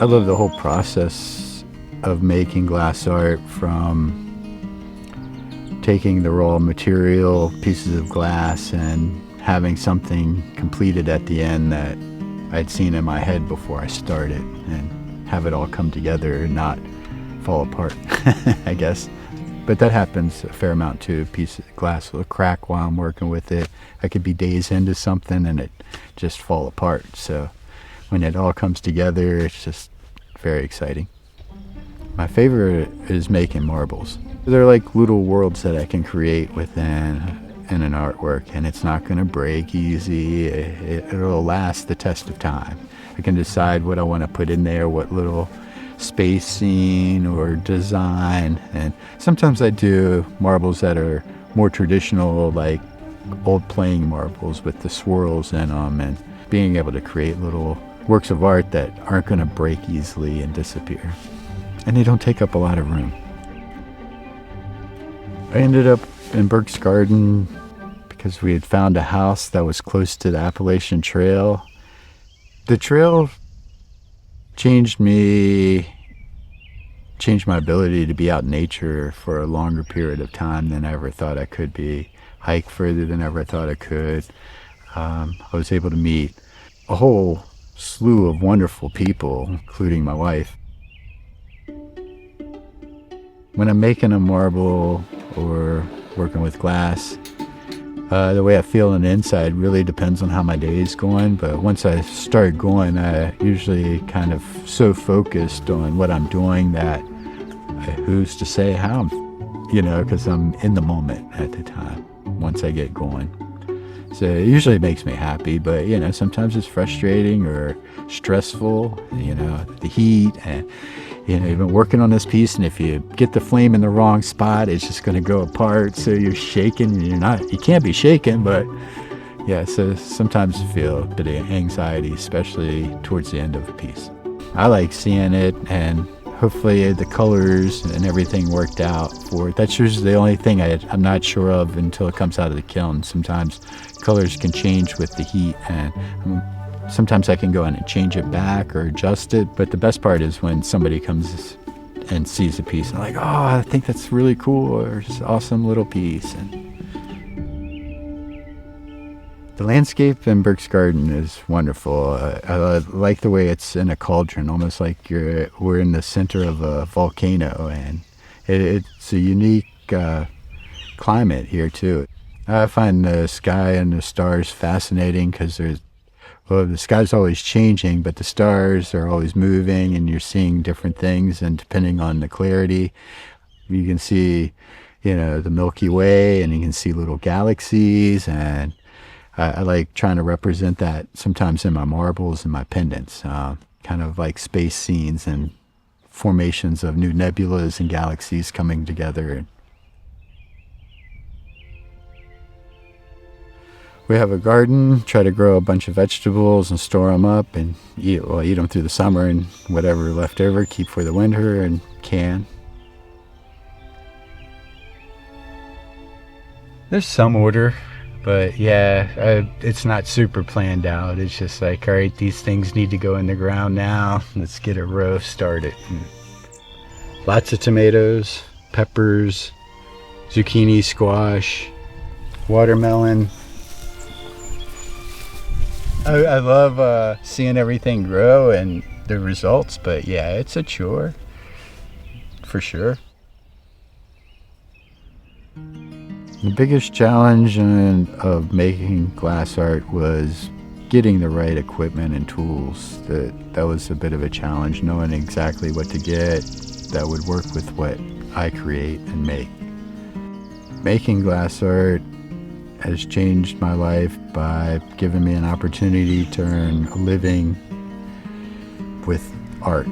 I love the whole process of making glass art, from taking the raw material, pieces of glass, and having something completed at the end that I'd seen in my head before I started, and have it all come together and not fall apart, I guess. But that happens a fair amount too. A piece of glass will crack while I'm working with it. I could be days into something and it just fall apart. So when it all comes together, it's just very exciting. My favorite is making marbles. They're like little worlds that I can create within in an artwork, and it's not going to break easy. It'll last the test of time. I can decide what I want to put in there, what little spacing or design. And sometimes I do marbles that are more traditional, like old playing marbles with the swirls in them, and being able to create little works of art that aren't going to break easily and disappear. And they don't take up a lot of room. I ended up in Burke's garden because we had found a house that was close to the Appalachian Trail. The trail changed my ability to be out in nature for a longer period of time than I ever thought I could be. Hike further than I ever thought I could. I was able to meet a whole slew of wonderful people, including my wife. When I'm making a marble or working with glass, the way I feel on the inside really depends on how my day is going. But once I start going, I usually kind of so focused on what I'm doing that who's to say how I'm, because I'm in the moment at the time once I get going. So it usually makes me happy, but sometimes it's frustrating or stressful, the heat, and you've been working on this piece, and if you get the flame in the wrong spot, it's just going to go apart. So you're shaking, and you can't be shaking, but yeah, so sometimes you feel a bit of anxiety, especially towards the end of a piece. I like seeing it, and hopefully the colors and everything worked out for it. That's usually the only thing I'm not sure of until it comes out of the kiln. Sometimes colors can change with the heat, and sometimes I can go in and change it back or adjust it. But the best part is when somebody comes and sees a piece and like, oh, I think that's really cool, or it's an awesome little piece. And the landscape in Burke's garden is wonderful. I like the way it's in a cauldron, almost like we're in the center of a volcano, and it's a unique climate here too. I find the sky and the stars fascinating because the sky's always changing, but the stars are always moving, and you're seeing different things, and depending on the clarity, you can see, the Milky Way, and you can see little galaxies, and I like trying to represent that sometimes in my marbles and my pendants, kind of like space scenes and formations of new nebulas and galaxies coming together. We have a garden, try to grow a bunch of vegetables and store them up and eat them through the summer, and whatever left over, keep for the winter and can. There's some order, but yeah, it's not super planned out. It's just like, all right, these things need to go in the ground now. Let's get a row started. Lots of tomatoes, peppers, zucchini, squash, watermelon. I love seeing everything grow and the results, but yeah, it's a chore, for sure. The biggest challenge of making glass art was getting the right equipment and tools. That was a bit of a challenge, knowing exactly what to get that would work with what I create and make. Making glass art has changed my life by giving me an opportunity to earn a living with art.